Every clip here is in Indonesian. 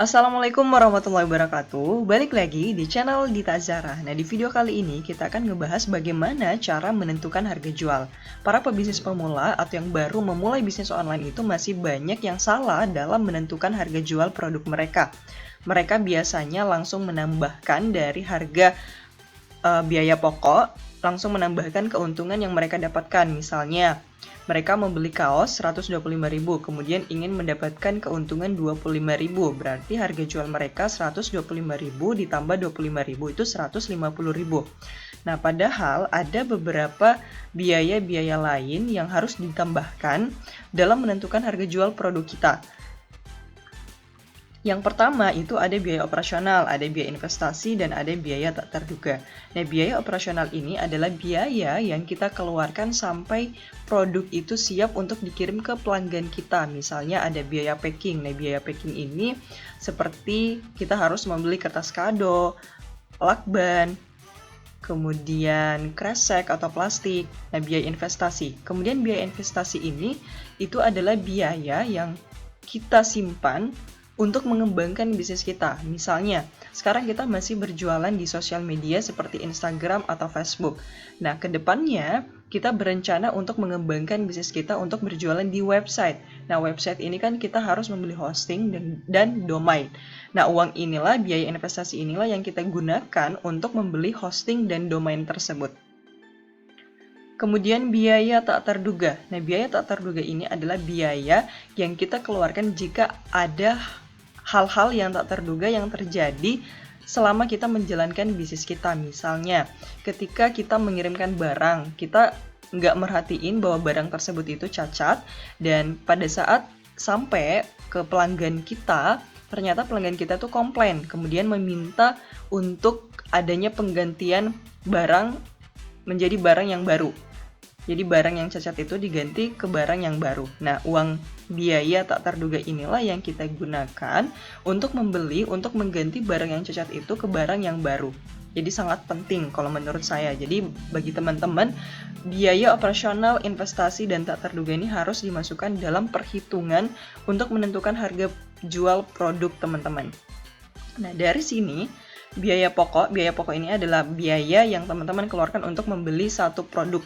Assalamualaikum warahmatullahi wabarakatuh. Balik lagi di channel Dita Zara. Nah, di video kali ini kita akan ngebahas bagaimana cara menentukan harga jual. Para pebisnis pemula atau yang baru memulai bisnis online itu masih banyak yang salah dalam menentukan harga jual produk mereka. Mereka biasanya langsung menambahkan dari harga biaya pokok, langsung menambahkan keuntungan yang mereka dapatkan. Misalnya, mereka membeli kaos 125.000, kemudian ingin mendapatkan keuntungan 25.000. Berarti harga jual mereka 125.000 ditambah 25.000 itu 150.000. Nah, padahal ada beberapa biaya-biaya lain yang harus ditambahkan dalam menentukan harga jual produk kita. Yang pertama itu ada biaya operasional, ada biaya investasi, dan ada biaya tak terduga. Nah, biaya operasional ini adalah biaya yang kita keluarkan sampai produk itu siap untuk dikirim ke pelanggan kita. Misalnya ada biaya packing. Nah, biaya packing ini seperti kita harus membeli kertas kado, lakban, kemudian kresek atau plastik. Nah, biaya investasi. Kemudian biaya investasi ini itu adalah biaya yang kita simpan untuk mengembangkan bisnis kita. Misalnya, sekarang kita masih berjualan di sosial media seperti Instagram atau Facebook. Nah, ke depannya kita berencana untuk mengembangkan bisnis kita untuk berjualan di website. Nah, website ini kan kita harus membeli hosting dan domain. Nah, uang inilah, biaya investasi inilah yang kita gunakan untuk membeli hosting dan domain tersebut. Kemudian biaya tak terduga. Nah, biaya tak terduga ini adalah biaya yang kita keluarkan jika ada hal-hal yang tak terduga yang terjadi selama kita menjalankan bisnis kita. Misalnya, ketika kita mengirimkan barang, kita nggak merhatiin bahwa barang tersebut itu cacat, dan pada saat sampai ke pelanggan kita, ternyata pelanggan kita tuh komplain, kemudian meminta untuk adanya penggantian barang menjadi barang yang baru. Jadi barang yang cacat itu diganti ke barang yang baru. Nah, uang biaya tak terduga inilah yang kita gunakan untuk mengganti barang yang cacat itu ke barang yang baru. Jadi sangat penting kalau menurut saya. Jadi bagi teman-teman, biaya operasional, investasi, dan tak terduga ini harus dimasukkan dalam perhitungan untuk menentukan harga jual produk teman-teman. Nah, dari sini biaya pokok ini adalah biaya yang teman-teman keluarkan untuk membeli satu produk.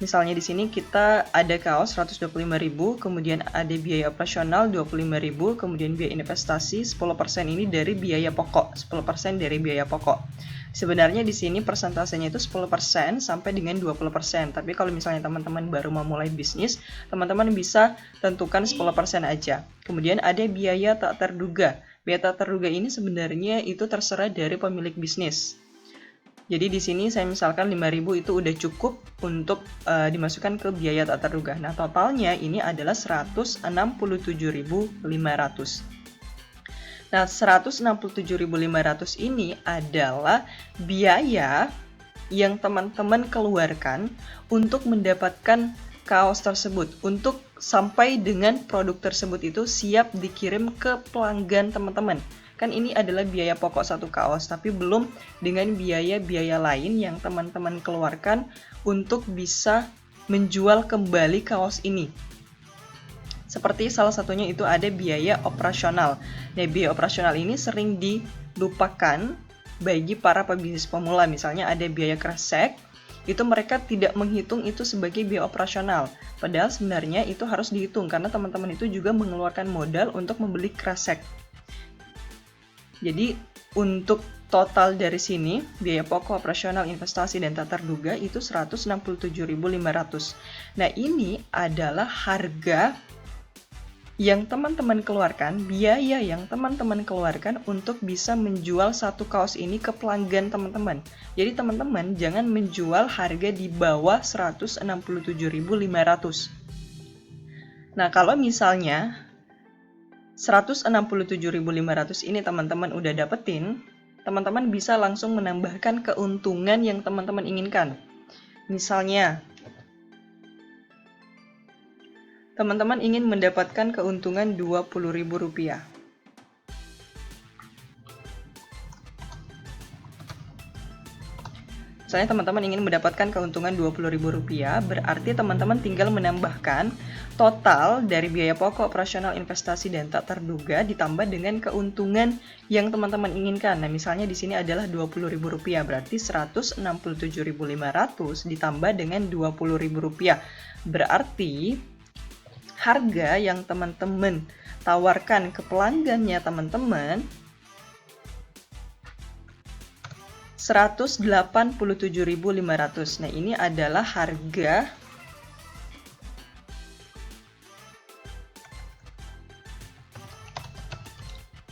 Misalnya di sini kita ada kaos 125.000, kemudian ada biaya operasional 25.000, kemudian biaya investasi 10% ini dari biaya pokok, 10% dari biaya pokok. Sebenarnya di sini persentasenya itu 10% sampai dengan 20%. Tapi kalau misalnya teman-teman baru memulai bisnis, teman-teman bisa tentukan 10% aja. Kemudian ada biaya tak terduga. Biaya tak terduga ini sebenarnya itu terserah dari pemilik bisnis. Jadi di sini saya misalkan 5.000 itu udah cukup untuk dimasukkan ke biaya tak terduga. Nah, totalnya ini adalah 167.500. Nah, 167.500 ini adalah biaya yang teman-teman keluarkan untuk mendapatkan kaos tersebut, untuk sampai dengan produk tersebut itu siap dikirim ke pelanggan teman-teman. Kan ini adalah biaya pokok satu kaos, tapi belum dengan biaya-biaya lain yang teman-teman keluarkan untuk bisa menjual kembali kaos ini. Seperti salah satunya itu ada biaya operasional. Nah, biaya operasional ini sering dilupakan bagi para pebisnis pemula. Misalnya ada biaya kresek, itu mereka tidak menghitung itu sebagai biaya operasional. Padahal sebenarnya itu harus dihitung karena teman-teman itu juga mengeluarkan modal untuk membeli kresek. Jadi untuk total dari sini, biaya pokok, operasional, investasi, dan tak terduga itu 167.500. Nah, ini adalah harga yang teman-teman keluarkan, biaya yang teman-teman keluarkan untuk bisa menjual satu kaos ini ke pelanggan teman-teman. Jadi teman-teman jangan menjual harga di bawah 167.500. Nah, kalau misalnya 167.500 ini teman-teman udah dapetin, teman-teman bisa langsung menambahkan keuntungan yang teman-teman inginkan. Misalnya, teman-teman ingin mendapatkan keuntungan Rp20.000. Misalnya teman-teman ingin mendapatkan keuntungan Rp20.000, berarti teman-teman tinggal menambahkan total dari biaya pokok, operasional, investasi, dan tak terduga ditambah dengan keuntungan yang teman-teman inginkan. Nah, misalnya di sini adalah Rp20.000, berarti Rp167.500 ditambah dengan Rp20.000. Berarti harga yang teman-teman tawarkan ke pelanggannya teman-teman Rp187.500. Nah, ini adalah harga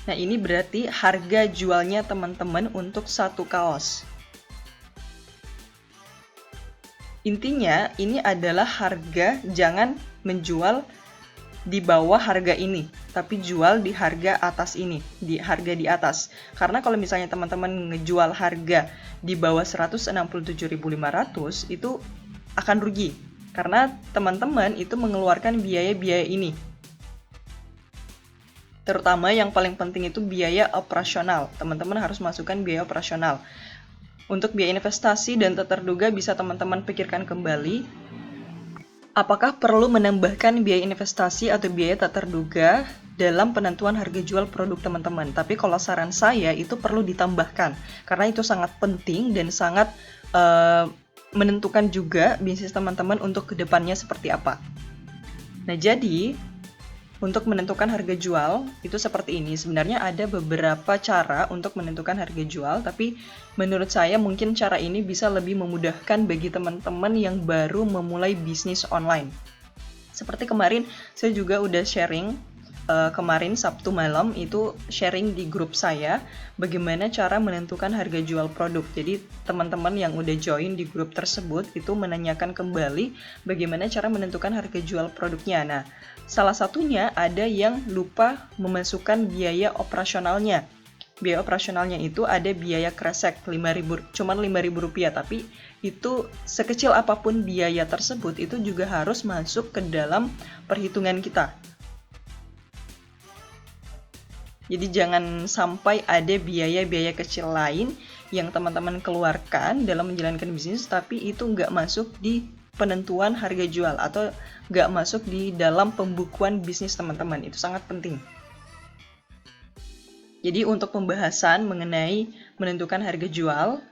Nah, ini berarti harga jualnya teman-teman untuk satu kaos. Intinya, ini adalah harga, jangan menjual di bawah harga ini, tapi jual di harga atas ini, di harga di atas. Karena kalau misalnya teman-teman ngejual harga di bawah 167.500 itu akan rugi. Karena teman-teman itu mengeluarkan biaya-biaya ini. Terutama yang paling penting itu biaya operasional. Teman-teman harus masukkan biaya operasional. Untuk biaya investasi dan tak terduga bisa teman-teman pikirkan kembali. Apakah perlu menambahkan biaya investasi atau biaya tak terduga dalam penentuan harga jual produk teman-teman? Tapi kalau saran saya itu perlu ditambahkan. Karena itu sangat penting dan sangat menentukan juga bisnis teman-teman untuk kedepannya seperti apa. Nah, jadi untuk menentukan harga jual itu seperti ini. Sebenarnya ada beberapa cara untuk menentukan harga jual, tapi menurut saya mungkin cara ini bisa lebih memudahkan bagi teman-teman yang baru memulai bisnis online. Seperti kemarin saya juga udah sharing, kemarin Sabtu malam itu sharing di grup saya bagaimana cara menentukan harga jual produk. Jadi teman-teman yang udah join di grup tersebut itu menanyakan kembali bagaimana cara menentukan harga jual produknya. Nah, salah satunya ada yang lupa memasukkan biaya operasionalnya. Biaya operasionalnya itu ada biaya kresek cuman Rp5.000, tapi itu sekecil apapun biaya tersebut itu juga harus masuk ke dalam perhitungan kita. Jadi jangan sampai ada biaya-biaya kecil lain yang teman-teman keluarkan dalam menjalankan bisnis, tapi itu nggak masuk di penentuan harga jual atau nggak masuk di dalam pembukuan bisnis teman-teman. Itu sangat penting. Jadi untuk pembahasan mengenai menentukan harga jual,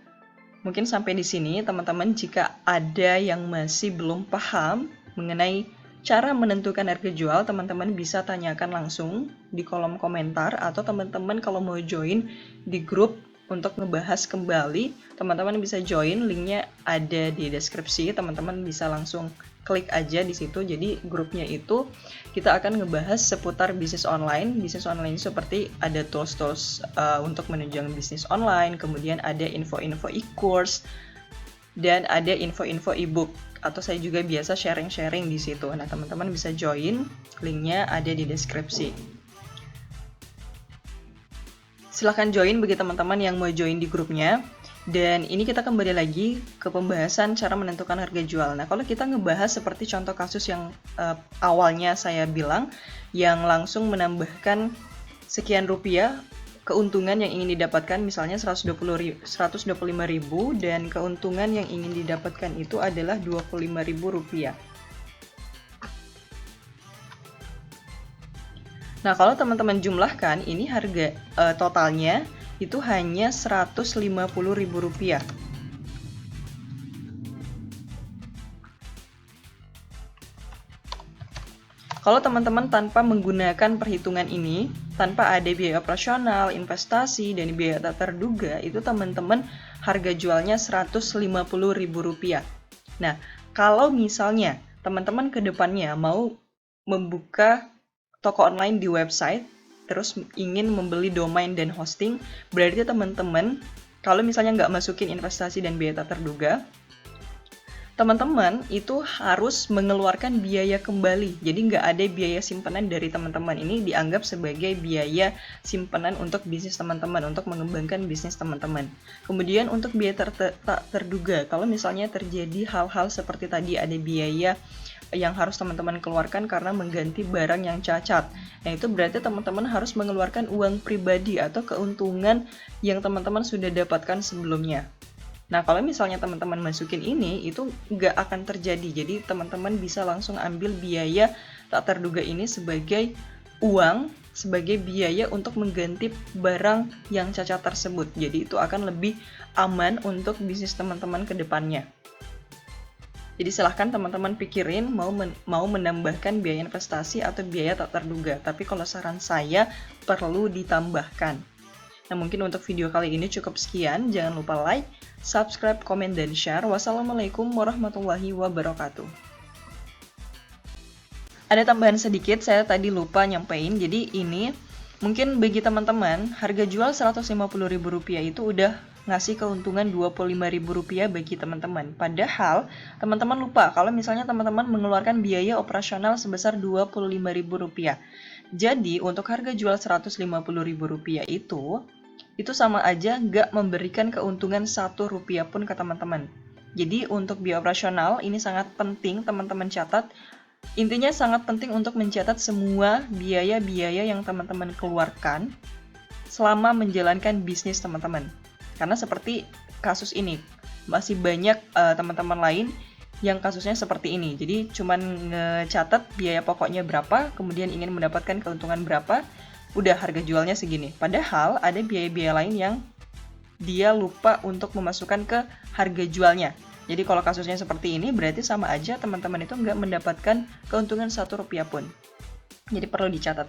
mungkin sampai di sini teman-teman. Jika ada yang masih belum paham mengenai cara menentukan harga jual, teman-teman bisa tanyakan langsung di kolom komentar, atau teman-teman kalau mau join di grup untuk ngebahas kembali, teman-teman bisa join, linknya ada di deskripsi, teman-teman bisa langsung klik aja di situ. Jadi grupnya itu kita akan ngebahas seputar bisnis online. Bisnis online seperti ada tools-tools untuk menunjang bisnis online, kemudian ada info-info e-course, dan ada info-info e-book, atau saya juga biasa sharing-sharing di situ. Nah, teman-teman bisa join, linknya ada di deskripsi. Silahkan join bagi teman-teman yang mau join di grupnya. Dan ini kita kembali lagi ke pembahasan cara menentukan harga jual. Nah, kalau kita ngebahas seperti contoh kasus yang awalnya saya bilang, yang langsung menambahkan sekian rupiah keuntungan yang ingin didapatkan, misalnya 125.000, dan keuntungan yang ingin didapatkan itu adalah Rp25.000. Nah, kalau teman-teman jumlahkan, ini harga totalnya itu hanya Rp150.000. Kalau teman-teman tanpa menggunakan perhitungan ini, tanpa ada biaya operasional, investasi, dan biaya tak terduga, itu teman-teman harga jualnya Rp150.000. Nah, kalau misalnya teman-teman ke depannya mau membuka toko online di website, terus ingin membeli domain dan hosting, berarti teman-teman, kalau misalnya nggak masukin investasi dan biaya tak terduga, teman-teman itu harus mengeluarkan biaya kembali. Jadi nggak ada biaya simpanan dari teman-teman. Ini dianggap sebagai biaya simpanan untuk bisnis teman-teman, untuk mengembangkan bisnis teman-teman. Kemudian untuk biaya tak terduga, kalau misalnya terjadi hal-hal seperti tadi, ada biaya yang harus teman-teman keluarkan karena mengganti barang yang cacat. Nah, itu berarti teman-teman harus mengeluarkan uang pribadi atau keuntungan yang teman-teman sudah dapatkan sebelumnya. Nah, kalau misalnya teman-teman masukin ini, itu nggak akan terjadi. Jadi, teman-teman bisa langsung ambil biaya tak terduga ini sebagai uang, sebagai biaya untuk mengganti barang yang cacat tersebut. Jadi itu akan lebih aman untuk bisnis teman-teman ke depannya. Jadi silahkan teman-teman pikirin mau menambahkan biaya investasi atau biaya tak terduga. Tapi kalau saran saya perlu ditambahkan. Nah mungkin untuk video kali ini cukup sekian. Jangan lupa like, subscribe, komen, dan share. Wassalamualaikum warahmatullahi wabarakatuh. Ada tambahan sedikit, saya tadi lupa nyampein. Jadi ini mungkin bagi teman-teman harga jual Rp150.000 itu udah ngasih keuntungan Rp25.000 bagi teman-teman. Padahal teman-teman lupa kalau misalnya teman-teman mengeluarkan biaya operasional sebesar Rp25.000. Jadi untuk harga jual Rp150.000 itu sama aja nggak memberikan keuntungan Rp1 pun ke teman-teman. Jadi untuk biaya operasional ini sangat penting teman-teman catat. Intinya sangat penting untuk mencatat semua biaya-biaya yang teman-teman keluarkan selama menjalankan bisnis teman-teman. Karena seperti kasus ini, masih banyak teman-teman lain yang kasusnya seperti ini. Jadi cuman ngecatat biaya pokoknya berapa, kemudian ingin mendapatkan keuntungan berapa, udah harga jualnya segini. Padahal ada biaya-biaya lain yang dia lupa untuk memasukkan ke harga jualnya. Jadi kalau kasusnya seperti ini berarti sama aja teman-teman itu nggak mendapatkan keuntungan Rp1 pun. Jadi perlu dicatat.